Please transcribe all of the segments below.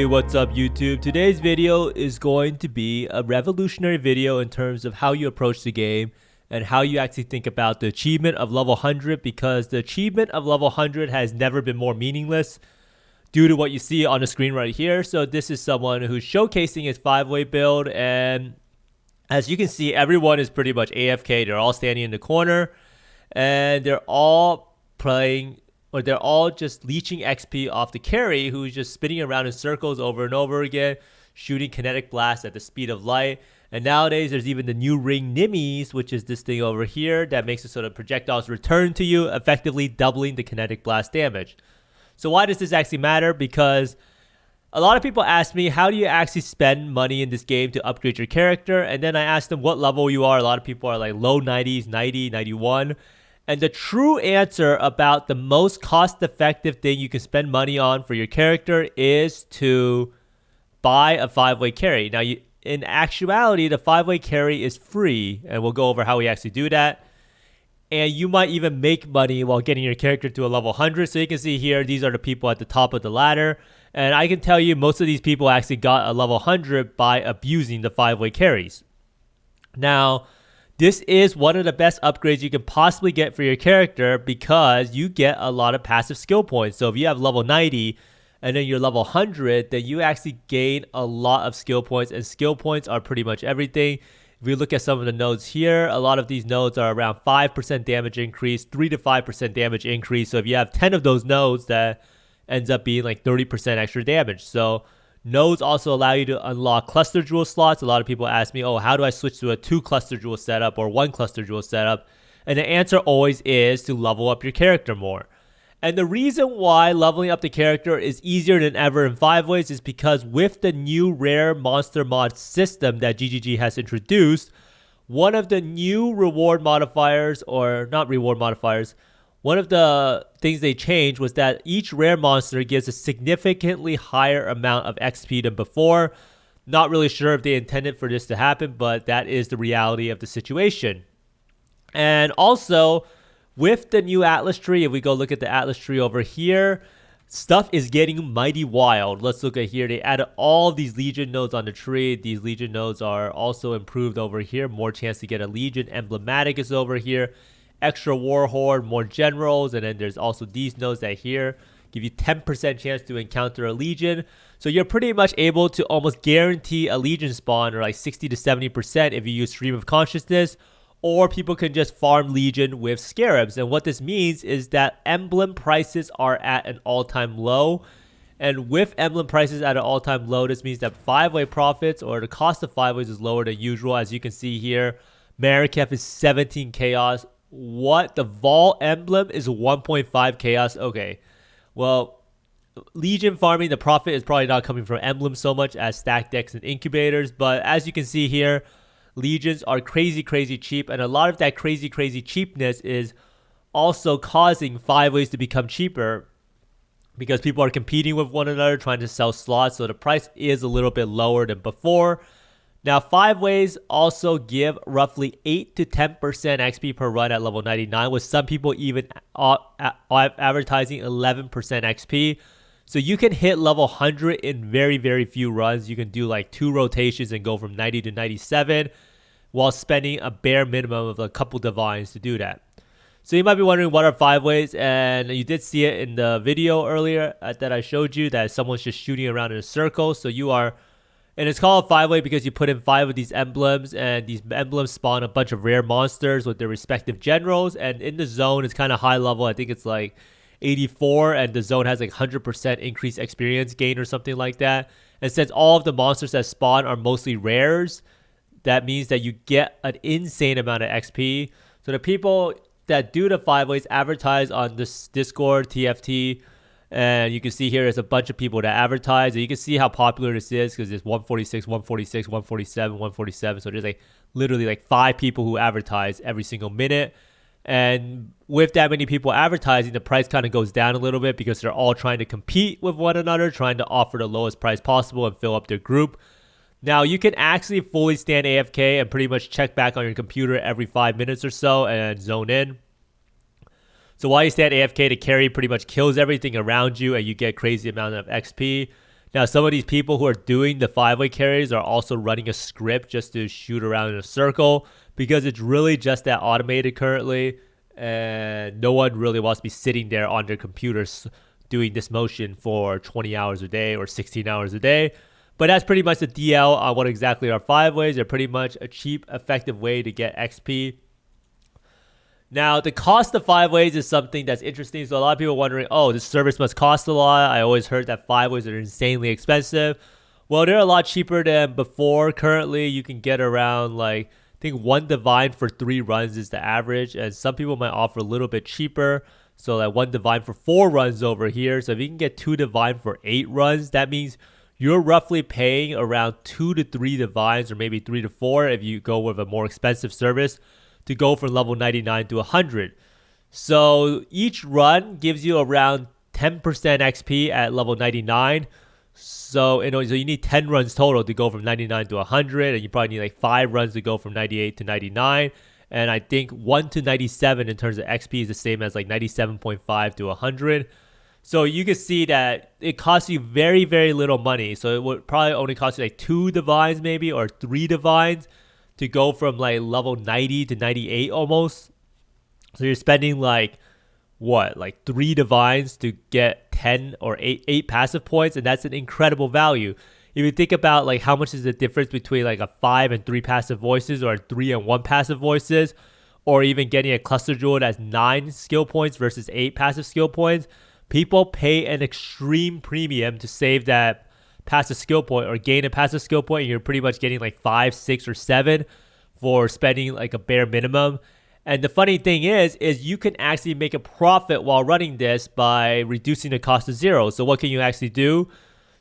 Hey, what's up YouTube? Today's video is going to be a revolutionary video in terms of how you approach the game and how you actually think about the achievement of level 100, because the achievement of level 100 has never been more meaningless due to what you see on the screen right here. So this is someone who's showcasing his 5-way build, and as you can see, everyone is pretty much AFK. They're all standing in the corner and they're all playing, or they're all just leeching XP off the carry, who's just spinning around in circles over and over again, shooting kinetic blasts at the speed of light. And nowadays there's even the new ring Nimmies, which is this thing over here that makes it so that projectiles return to you, effectively doubling the kinetic blast damage. So why does this actually matter? Because a lot of people ask me, how do you actually spend money in this game to upgrade your character? And then I ask them what level you are. A lot of people are like low 90s, 90, 91. And the true answer about the most cost-effective thing you can spend money on for your character is to buy a 5-way carry. Now, in actuality, the 5-way carry is free, and we'll go over how we actually do that. And you might even make money while getting your character to a level 100. So you can see here, these are the people at the top of the ladder. And I can tell you, most of these people actually got a level 100 by abusing the 5-way carries. Now, this is one of the best upgrades you can possibly get for your character, because you get a lot of passive skill points. So if you have level 90 and then you're level 100, then you actually gain a lot of skill points, and skill points are pretty much everything. If we look at some of the nodes here, a lot of these nodes are around 5% damage increase, 3 to 5% damage increase. So if you have 10 of those nodes, that ends up being like 30% extra damage. So nodes also allow you to unlock cluster jewel slots. A lot of people ask me, oh, how do I switch to a 2 cluster jewel setup or 1 cluster jewel setup? And the answer always is to level up your character more. And the reason why leveling up the character is easier than ever in 5 ways is because with the new rare monster mod system that GGG has introduced, one of the new reward modifiers, or not reward modifiers, one of the things they changed was that each rare monster gives a significantly higher amount of XP than before. Not really sure if they intended for this to happen, but that is the reality of the situation. And also, with the new Atlas tree, if we go look at the Atlas tree over here, stuff is getting mighty wild. Let's look at here. They added all these Legion nodes on the tree. These Legion nodes are also improved over here. More chance to get a Legion. Emblematic is over here. Extra Warhorde, more generals, and then there's also these nodes that here give you 10% chance to encounter a Legion. So you're pretty much able to almost guarantee a Legion spawn, or like 60 to 70% if you use Stream of Consciousness, or people can just farm Legion with Scarabs. And what this means is that emblem prices are at an all-time low. And with emblem prices at an all-time low, this means that 5-way profits, or the cost of 5 ways, is lower than usual. As you can see here, Marikef is 17 chaos. What? The Vol emblem is 1.5 chaos. Okay, well, Legion farming, the profit is probably not coming from emblems so much as stack decks and incubators. But as you can see here, Legions are crazy cheap, and a lot of that crazy cheapness is also causing 5 ways to become cheaper, because people are competing with one another trying to sell slots. So the price is a little bit lower than before. Now, 5 ways also give roughly 8 to 10% XP per run at level 99, with some people even advertising 11% XP. So you can hit level 100 in very few runs. You can do like 2 rotations and go from 90 to 97 while spending a bare minimum of a couple divines to do that. So you might be wondering, what are 5 ways? And you did see it in the video earlier that I showed you, that someone's just shooting around in a circle. So you are... And it's called 5-way because you put in 5 of these emblems, and these emblems spawn a bunch of rare monsters with their respective generals. And in the zone, it's kind of high level. I think it's like 84, and the zone has like 100% increased experience gain or something like that. And since all of the monsters that spawn are mostly rares, that means that you get an insane amount of XP. So the people that do the 5 ways advertise on this Discord, TFT, and you can see here there's a bunch of people that advertise, and you can see how popular this is, because there's 146, 146, 147, 147. So there's like literally like 5 people who advertise every single minute. And with that many people advertising, the price kind of goes down a little bit, because they're all trying to compete with one another, trying to offer the lowest price possible and fill up their group. Now, you can actually fully stand AFK and pretty much check back on your computer every 5 minutes or so and zone in. So while you stand AFK, the carry pretty much kills everything around you, and you get crazy amount of XP. Now, some of these people who are doing the 5-way carries are also running a script just to shoot around in a circle because it's really just that automated currently, and no one really wants to be sitting there on their computers doing this motion for 20 hours a day or 16 hours a day. But that's pretty much the DL on what exactly are 5-ways. They're pretty much a cheap, effective way to get XP. Now, the cost of 5-ways is something that's interesting. So a lot of people are wondering, oh, this service must cost a lot. I always heard that 5-ways are insanely expensive. Well, they're a lot cheaper than before. Currently, you can get around like, I think 1 divine for 3 runs is the average. And some people might offer a little bit cheaper. So like 1 divine for 4 runs over here. So if you can get 2 divine for 8 runs, that means you're roughly paying around 2 to 3 divines or maybe 3 to 4 if you go with a more expensive service to go from level 99 to 100. So each run gives you around 10% XP at level 99. So you need 10 runs total to go from 99 to 100, and you probably need like 5 runs to go from 98 to 99. And I think 1 to 97 in terms of XP is the same as like 97.5 to 100. So you can see that it costs you very, very little money. So it would probably only cost you like 2 divines maybe or 3 divines to go from like level 90 to 98 almost. So you're spending like 3 divines to get 10 or 8 passive points, and that's an incredible value. If you think about like how much is the difference between like a 5 and 3 passive voices or a 3 and 1 passive voices, or even getting a cluster jewel that's 9 skill points versus 8 passive skill points, people pay an extreme premium to save that passive skill point or gain a passive skill point, and you're pretty much getting like 5, 6, or 7 for spending like a bare minimum. And the funny thing is you can actually make a profit while running this by reducing the cost to 0. So what can you actually do?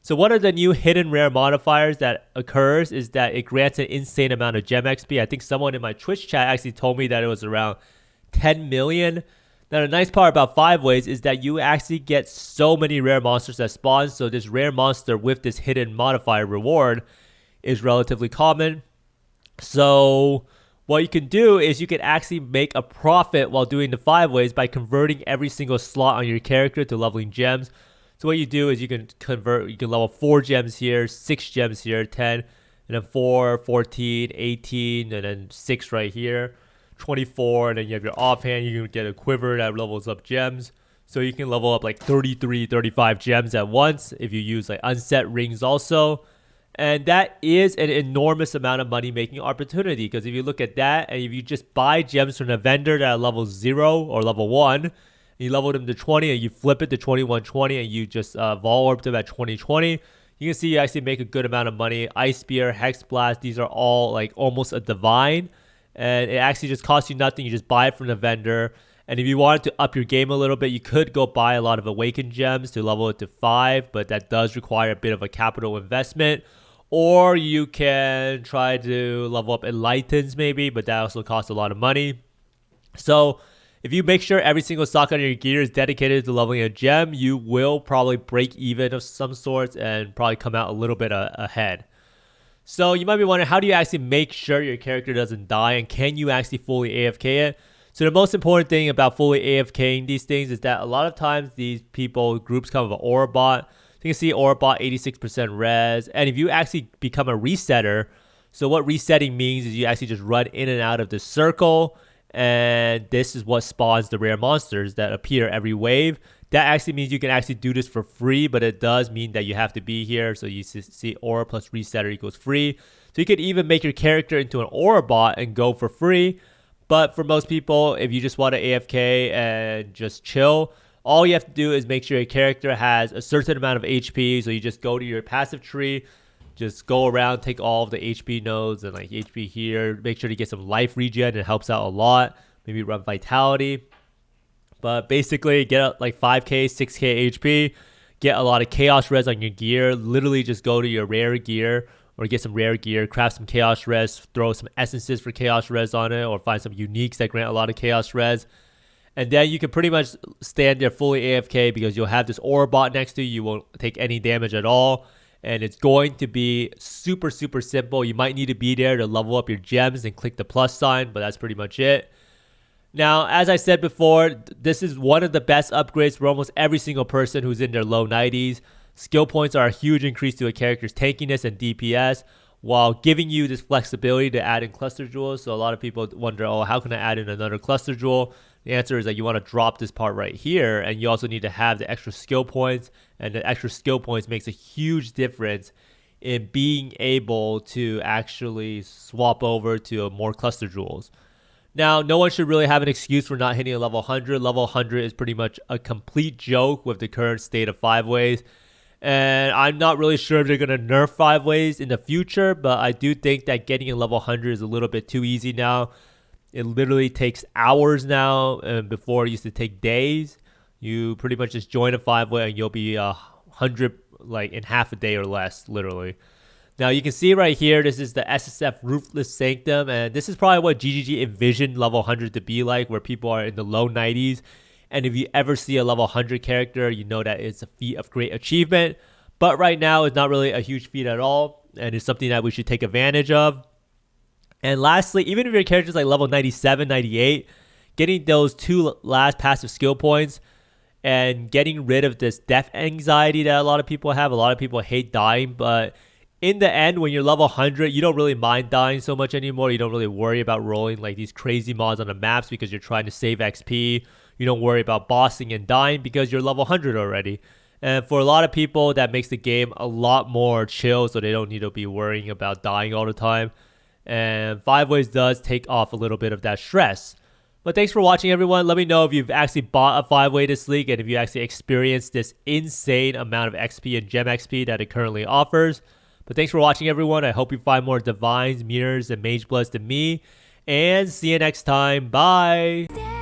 So one of the new hidden rare modifiers that occurs is that it grants an insane amount of gem XP. I think someone in my Twitch chat actually told me that it was around 10 million. Now, the nice part about 5-ways is that you actually get so many rare monsters that spawn. So this rare monster with this hidden modifier reward is relatively common. So what you can do is you can actually make a profit while doing the 5-ways by converting every single slot on your character to leveling gems. So what you do is you can level 4 gems here, 6 gems here, 10, and then 4, 14, 18, and then 6 right here. 24, and then you have your offhand. You can get a quiver that levels up gems, so you can level up like 33, 35 gems at once if you use like unset rings also. And that is an enormous amount of money making opportunity, because if you look at that and if you just buy gems from a vendor that are level 0 or level 1, and you level them to 20 and you flip it to 2120 and you just vol orb them at 2020, you can see you actually make a good amount of money. Ice Spear, Hex Blast, these are all like almost a divine. And it actually just costs you nothing. You just buy it from the vendor. And if you wanted to up your game a little bit, you could go buy a lot of Awakened Gems to level it to 5. But that does require a bit of a capital investment. Or you can try to level up Enlightens maybe, but that also costs a lot of money. So if you make sure every single stock on your gear is dedicated to leveling a gem, you will probably break even of some sorts and probably come out a little bit ahead. So you might be wondering, how do you actually make sure your character doesn't die, and can you actually fully AFK it? So the most important thing about fully AFKing these things is that a lot of times these groups come with an aura bot. So you can see aura bot 86% res, and if you actually become a resetter, so what resetting means is you actually just run in and out of the circle, and this is what spawns the rare monsters that appear every wave. That actually means you can actually do this for free, but it does mean that you have to be here. So you see aura plus resetter equals free. So you could even make your character into an aura bot and go for free. But for most people, if you just want to AFK and just chill, all you have to do is make sure your character has a certain amount of HP. So you just go to your passive tree, just go around, take all of the HP nodes and like HP here. Make sure to get some life regen. It helps out a lot. Maybe run vitality. But basically, get like 5k, 6k HP, get a lot of chaos res on your gear. Literally just go to your rare gear or get some rare gear, craft some chaos res, throw some essences for chaos res on it, or find some uniques that grant a lot of chaos res. And then you can pretty much stand there fully AFK because you'll have this aura bot next to you. You won't take any damage at all. And it's going to be super, super simple. You might need to be there to level up your gems and click the plus sign, but that's pretty much it. Now, as I said before, this is one of the best upgrades for almost every single person who's in their low 90s. Skill points are a huge increase to a character's tankiness and DPS, while giving you this flexibility to add in cluster jewels. So a lot of people wonder, oh, how can I add in another cluster jewel? The answer is that you want to drop this part right here, and you also need to have the extra skill points, and the extra skill points makes a huge difference in being able to actually swap over to more cluster jewels. Now, no one should really have an excuse for not hitting a level 100. Level 100 is pretty much a complete joke with the current state of 5-ways. And I'm not really sure if they're going to nerf 5-ways in the future, but I do think that getting a level 100 is a little bit too easy now. It literally takes hours now, and before it used to take days. You pretty much just join a 5-way and you'll be 100 like in half a day or less, literally. Now you can see right here, this is the SSF Ruthless Sanctum, and this is probably what GGG envisioned level 100 to be like, where people are in the low 90s. And if you ever see a level 100 character, you know that it's a feat of great achievement. But right now, it's not really a huge feat at all, and it's something that we should take advantage of. And lastly, even if your character's like level 97, 98, getting those 2 last passive skill points and getting rid of this death anxiety that a lot of people have. A lot of people hate dying, but in the end, when you're level 100, you don't really mind dying so much anymore. You don't really worry about rolling like these crazy mods on the maps because you're trying to save XP. You don't worry about bossing and dying because you're level 100 already. And for a lot of people, that makes the game a lot more chill, so they don't need to be worrying about dying all the time. And 5-ways does take off a little bit of that stress. But thanks for watching, everyone. Let me know if you've actually bought a 5-way this league and if you actually experienced this insane amount of XP and gem XP that it currently offers. But thanks for watching, everyone. I hope you find more Divines, Mirrors, and Mage Bloods than me. And see you next time. Bye!